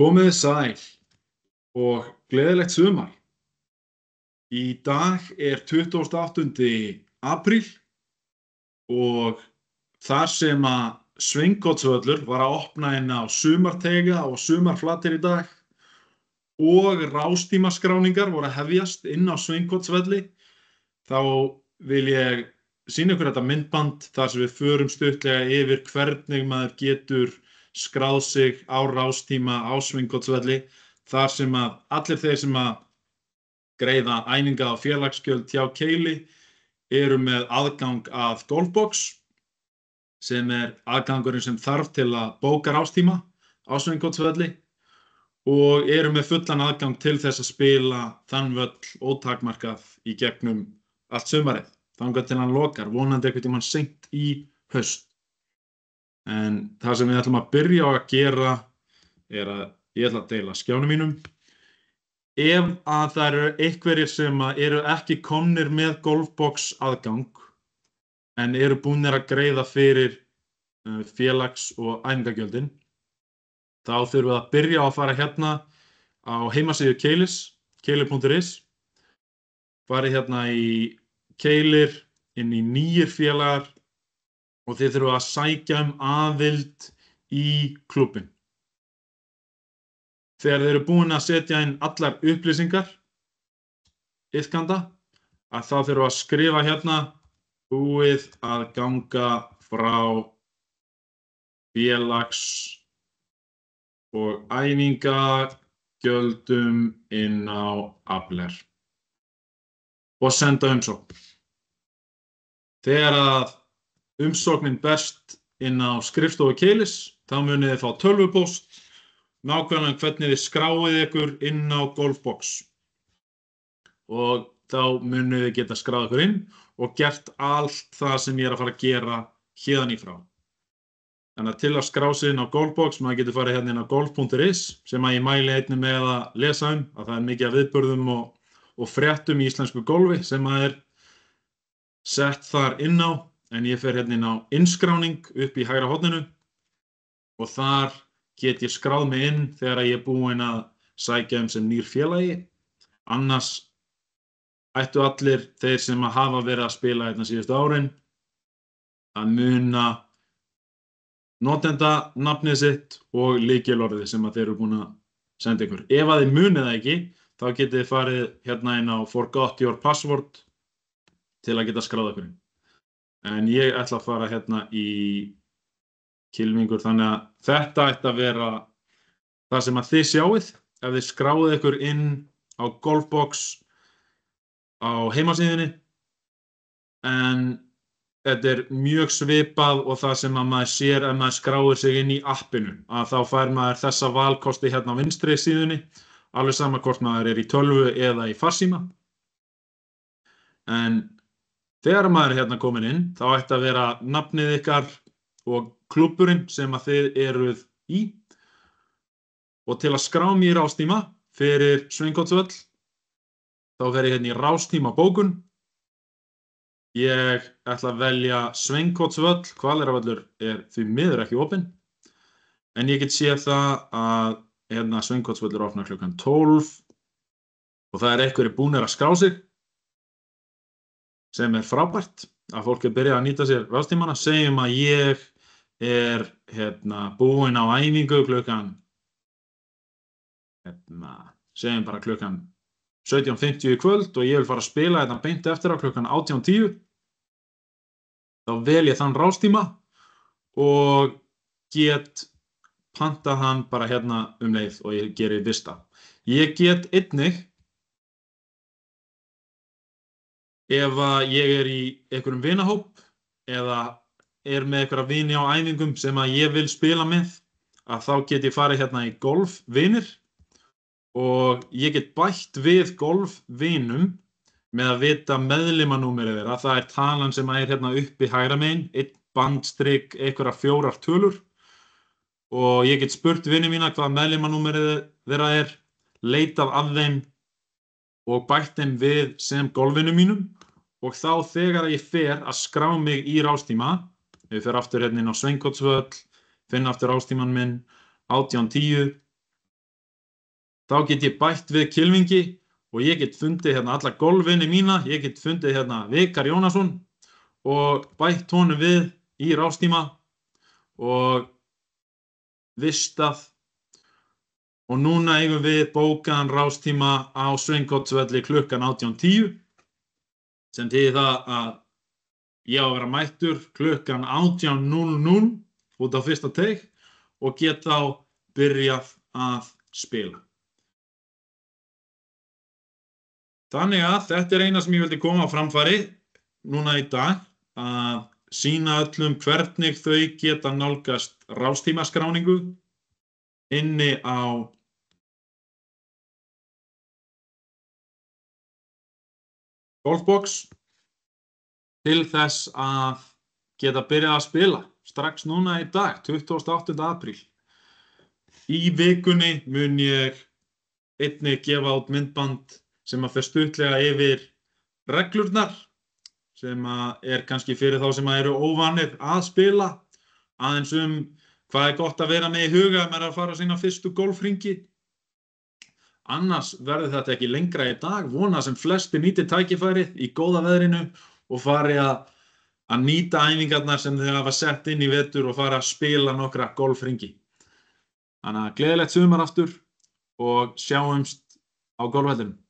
Komið þið sæl og gleðilegt sumar. Í dag er 28. apríl og þar sem að Sveinkotsvöllur var að opna inn á sumarteiga og sumarflatir í dag og rástímaskráningar voru að hefjast inn á Sveinkotsvelli, þá vil ég sýna ykkur þetta myndband þar sem við förum stuttlega yfir hvernig maður getur skráð sig á rástíma á Sveinkotsvelli, þar sem að allir þeir sem að greiða æninga á félagsgjöld hjá Keili eru með aðgang að Golfbox, sem er aðgangurinn sem þarf til að bóka rástíma á Sveinkotsvelli, og eru með fullan aðgang til þess að spila þann völl ótakmarkað í gegnum allt sumarið, þangað til hann lokar, vonandi einhvern tímann seint í haust. En það sem við ætlum að byrja á að gera er að ég ætla að deila skjánum mínum. Ef að það eru einhverjir sem eru ekki komnir með Golfbox aðgang en eru búnir að greiða fyrir félags- og æfingagjöldin, þá þurfum við að byrja á að fara hérna á heimasíðu Keilis, keilir.is, farið hérna í Keilir, inn í nýir félagar og þið þurfum að sækja aðild í klúbbinn. Þegar þið eru búin að setja inn allar upplýsingar iðkanda, að þá þurfum að skrifa hérna búið að ganga frá félags- og æfingagjöldum inn á Afler og senda umsókn. Þegar að umsóknin berst inn á skrifstofu Keilis, þá munið þið fá tölvupóst nákvæmlega hvernig þið skráið ykkur inn á Golfbox, og þá munið þið geta skráð ykkur inn og gert allt það sem ég er að fara að gera héðan í frá. Þannig að til að skrá sig inn á Golfbox, maður getur farið hérna inn á golf.is, sem að ég mæli einnig með að lesa að það er mikið af viðburðum og fréttum í íslensku golfi sem að er sett þar inn á, en ég fer hérna inn á innskráning upp í hægra horninu og þar get ég skráð mig inn þegar ég er búinn að sækja sem nýr félagi. Annars ættu allir þeir sem að hafa verið að spila hérna síðustu árin að muna notendanafnið sitt og lykilorðið sem að þeir eru búin að senda ykkur. Ef að þið munið það ekki, þá getið þið farið hérna inn á Forgot Your Password til að geta skráð ykkur inn. En ég ætla að fara hérna í kylfingur, þannig að þetta ætti að vera það sem að þið sjáið ef þið skráið ykkur inn á Golfbox á heimasíðunni. En þetta er mjög svipað og það sem að maður sér ef maður skráir sig inn í appinu, að þá fær maður þessa valkosti hérna á vinstri síðunni, alveg sama hvort maður er í tölvu eða í farsíma. En þegar maður er hérna komin inn, þá ætti að vera nafnið ykkar og klúbburinn sem að þið eruð í. Og til að skrá mig í rástíma fyrir Sveinkotsvöll, þá fer ég hérna í rástímabókun. Ég ætla að velja Sveinkotsvöll, Hvaleyrarvöllur er því miður ekki opinn, en ég get séð það að hérna Sveinkotsvöllur opnar klukkan 12 og það er einhverjir búnir að skrá sig, sem er frábært að fólk er byrjað að nýta sér rástímana. Segjum að ég er búinn á æfingu klukkan, segjum bara klukkan 17:50 í kvöld og ég vil fara að spila þetta beint eftir á klukkan 18:10. Þá vel ég þann rástíma og get pantað hann bara hérna leið og ég geri vista. Ég get einnig, ef að ég er í einhverjum vinahóp eða er með einhverja vini á æfingum sem að ég vil spila með, að þá get ég farið hérna í golfvinir og ég get bætt við golfvinum með að vita meðlimanúmerið þeirra. Það er talan sem er hérna uppi hægra megin, 1 bandstrik einhverjar 4 tölur, og ég get spurt vini mína hvað meðlimanúmerið þeirra er, leitað af þeim og bætt þeim við sem golfvinum mínum, og þá þegar ég fer að skrá mig í rástíma, ég fer aftur hérna inn á Sveinkotsvöll, finna aftur rástíman minn 18:10, þá get ég bætt við kylfingi og ég get fundið hérna alla golfvinni mína, ég get fundið hérna Vikar Jónasson og bætt honum við í rástíma og vistað og núna eigum við bókaðan rástíma á Sveinkotsvelli klukkan 18:10 sem þýðir það að ég á að vera mættur klukkan 18:00 út á fyrsta teik og get þá byrjað að spila. Þannig að þetta er eina sem ég vildi koma á framfæri núna í dag, að sýna öllum hvernig þau geta nálgast rástímaskráningu inni á Golfbox til þess að geta byrjað að spila strax núna í dag, 28. apríl. Í vikunni mun ég einnig gefa út myndband sem að fer stuttlega yfir reglurnar, sem að er kannski fyrir þá sem að eru óvanir að spila, aðeins hvað er gott að vera með í huga ef maður er að fara sína fyrstu golfhringi. Annars verður þetta ekki lengra í dag, vona sem flesti nýti tækifærið í góða veðrinu og fari að nýta æfingarnar sem þau hafa sett inn í vetur og fara að spila nokkra golfhringi. Þannig að gleðilegt sumar aftur og sjáumst á golfvellinum.